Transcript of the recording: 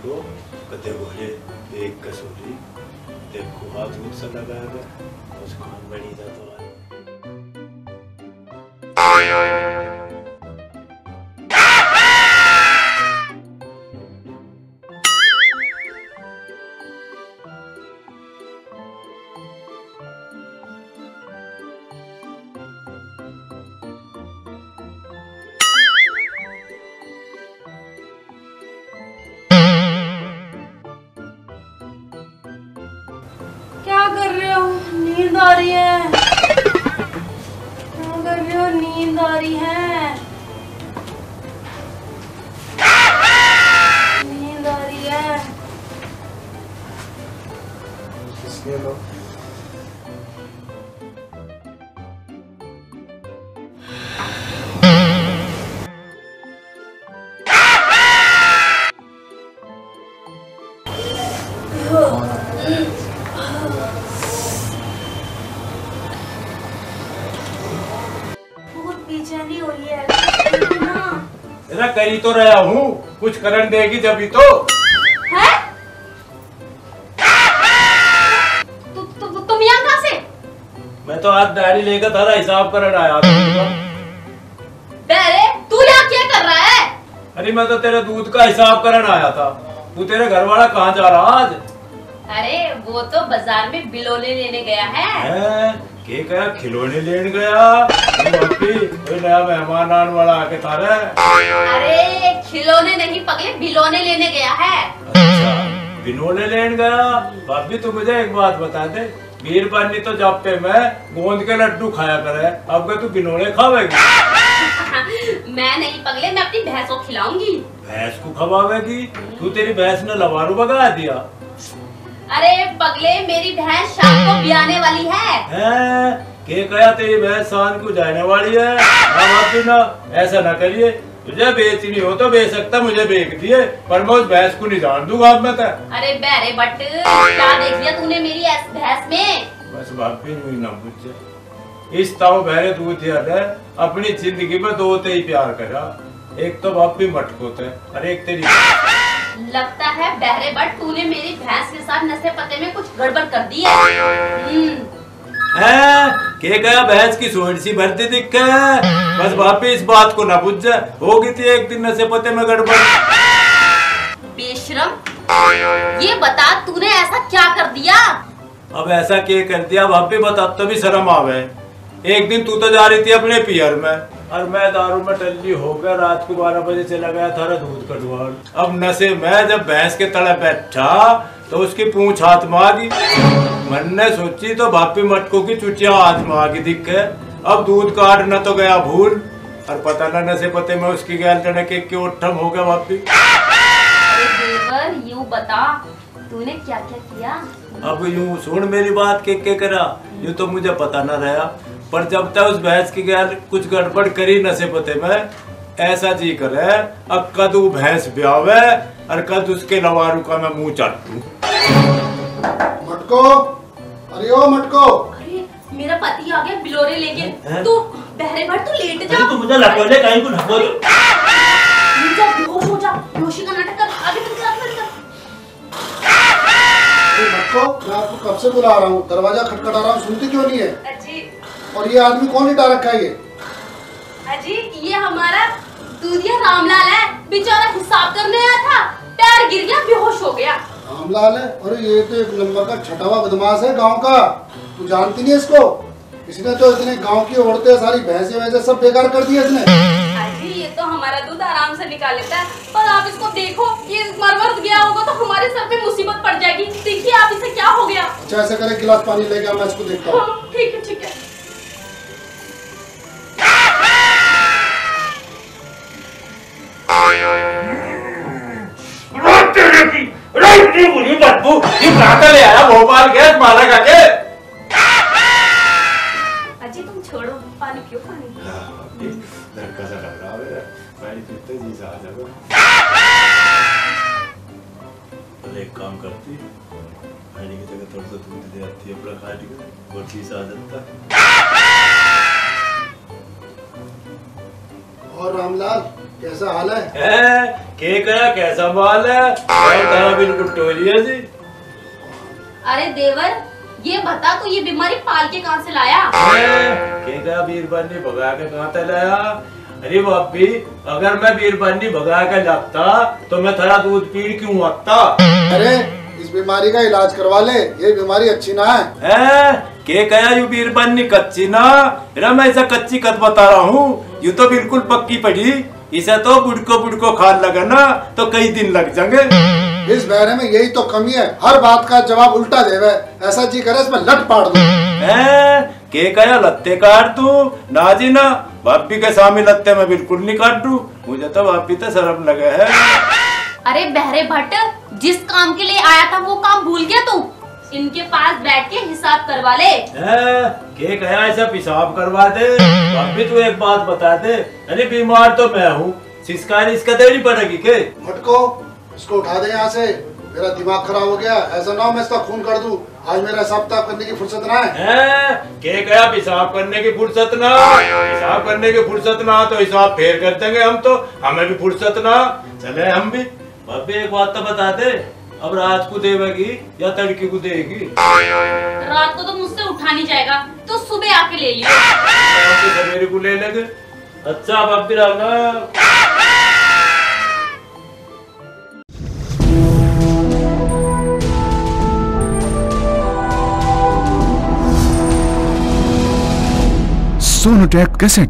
लो कदे बोले एक कसूरी देखो हाथ दूध सा लगाएगा उसको बड़ी जाता है। क्या कर रहे हो? नींद आ रही है। क्या कर रहे हो? नींद आ रही है। नींद आ रही है। किसके लो? बेचैनी हो रही है ना। ऐसा करी तो रहा हूँ कुछ करन देगी जब ही तो है? तुम यहाँ कहाँ से? मैं तो आज डायरी लेकर थारा हिसाब करन आया था। अरे तू यहाँ क्या कर रहा है? अरे मैं तो तेरे दूध का हिसाब करन आया था। तू तेरे घर वाला कहाँ जा रहा आज? अरे वो तो बाजार में बिलोले लेने गया है। के कहा खिलौने लेने गया? कोई नया मेहमान आने वाला आके थारे? अरे खिलौने नहीं पगले, बिलोने लेने गया है। अच्छा बिनोले लेने गया। भाभी तू मुझे एक बात बता दे, वीर पानी तो जब पे मैं गोंद के लड्डू खाया करे, अब के तू बिनोले खावेगी? मैं नहीं पगले, मैं अपनी भैंस को खिलाऊंगी। भैंस को खवावेगी? तू तेरी भैंस ने लवारू भगा दिया। अरे पगले मेरी भैंस शाम को ब्याने वाली है। के कहा तेरी भैंस शाम को जाने वाली है? भाभी ना ऐसा ना करिए, तुझे बेचनी हो तो बेच सकता, मुझे बेच दिए पर मैं उस भैंस को नहीं जान दूंगा अब मैं। अरे बहरे बट क्या देख लिया तूने मेरी भैंस में? बस भाभी नहीं ना पूछे, इस ताऊ बहरे दूध है अपनी जिंदगी में दो ते ही प्यार करा, एक तो भाभी मटकोते और एक तेरी। लगता है बहरे बट तूने मेरी भैंस के साथ नशे पते में कुछ गड़बड़ कर दी है। के गया भैंस की सोच सी भरती दिख है। बस भाभी इस बात को ना बुझ जाए, होगी थी एक दिन नशे पते में गड़बड़। बेशरम, ये बता तूने ऐसा क्या कर दिया? अब ऐसा क्या कर दिया भाभी बता तो भी शर्म आवे। एक दिन तू तो जा रही थी अपने पियर में और मैं दारू में टल्ली हो गया, रात को 12 बजे चला गया था दूध कटवार। अब नशे में जब भैंस के तले बैठा तो उसकी पूंछ हाथ में आ गई। मन ने सोची तो भाभी मटकों की चुटिया हाथ में आ गई दिख है। अब दूध काटना तो गया भूल और पता ना नशे पते में उसकी गैल टड़के क्यों उठम हो गया भाभी। देवर यूं बता तूने क्या क्या किया? अब यूं सुन मेरी बात के करा, यूं तो मुझे पता न रहा पर जब तक उस भैंस की गैल कुछ गड़बड़ करी नशे पते में, ऐसा जी करे अब कद वो भैंस ब्यावे और कद उसके लवारू का मैं मुंह चाटूं। मटको, अरे ओ मटको, अरे मेरा पति आ गया बिलोरे लेके। तू बहरे भर तू लेट जा। तू मुझे लपोले कहीं को लपो। बेहोश हो जा, बेहोशी का नाटक कर, आगे चल कर। मटको, मैं आपको कब से बुला रहा हूँ, दरवाजा खटखटा रहा हूँ, सुनती क्यों नहीं है? अजी, और ये आदमी कौन लिटा रखा है ये? अजी ये हमारा दूधिया रामलाल है, बेचारा हिसाब करने आया था, पैर गिर गया, बेहोश हो गया। रामलाल है? अरे ये तो एक नंबर का छटावा बदमाश है गांव का, तू जानती नहीं इसको? इसने तो इतने गांव की औरतें सारी भैंसे वैसे सब बेकार कर दिया इसने। अजी ये तो हमारा दूध आराम से निकाल लेता है, पर आप इसको देखो, ये मर गया होगा तो हमारे सर पे मुसीबत पड़ जाएगी। देखिए आप इसे क्या हो गया। अच्छा ऐसे करे, गिलास पानी लेके आ, मैं इसको देखता हूँ। ठीक है ठीक है। ले आया भोपाल गैस माला का के। अजी तुम छोड़ो, पानी पियो पानी। लड़का सा लग रहा है, पानी पीते जी सा आ जाएगा। तो एक काम करती, पानी की जगह थोड़ा सा दूध दे आती है अपना खाने का, और चीज आ जाता। और रामलाल कैसा हाल है? के कया कैसा माल है? तारा बिल्कुल टोलिया जी। अरे देवर, ये बता तू ये बीमारी पाल के कहाँ से लाया? के कया बीरबन्नी भगा के कहाँ से लाया? अरे भाभी, अगर मैं बीरबन्नी भगा के लगता तो मैं थोड़ा दूध पी क्यों आता? अरे इस बीमारी का इलाज करवा ले, ये बीमारी अच्छी ना है। के कया यू बीरबन्नी कच्ची ना? मैं ऐसा कच्ची कत बता रहा हूँ, यू तो बिल्कुल पक्की पड़ी। इसे तो बुड़को बुड़को खान लगा ना तो कई दिन लग जाएंगे। इस बहरे में यही तो कमी है, हर बात का जवाब उल्टा देवे। ऐसा जी करे इसमें लट पाड़ दूं। के कया लत्ते काट तू? ना जी ना, भाभी के सामने लत्ते में बिल्कुल नहीं काट दूं। मुझे तो भाभी तो शर्म लगे है। अरे बहरे भट्ट, जिस काम के लिए आया था वो काम भूल गया तू? इनके पास बैठ के हिसाब करवा ले। के कया ऐसा पेशाब करवा दे? भाभी तू एक बात बता दे, अरे बीमार तो मैं हूँ, सिस्कारी इसका देनी पड़ेगी के? भटको, इसको उठा दे यहाँ से, मेरा दिमाग खराब हो गया। ऐसा ना हो मैं इसका खून कर दूं। आज मेरा हिसाब किताब करने की फुर्सत ना है। के कया पेशाब करने की फुर्सत ना? हिसाब करने की फुर्सत ना तो हिसाब फेर कर देंगे हम तो, हमें भी फुर्सत ना। चले हम भी। भाभी एक बात तो बता दे, अब रात को देवेगी या तड़की को देगी? रात को तो मुझसे उठा नहीं जाएगा, तो सुबह आके ले लियो। सवेरे को ले लेंगे। अच्छा भाभी रहना। सोनोटेक कैसेट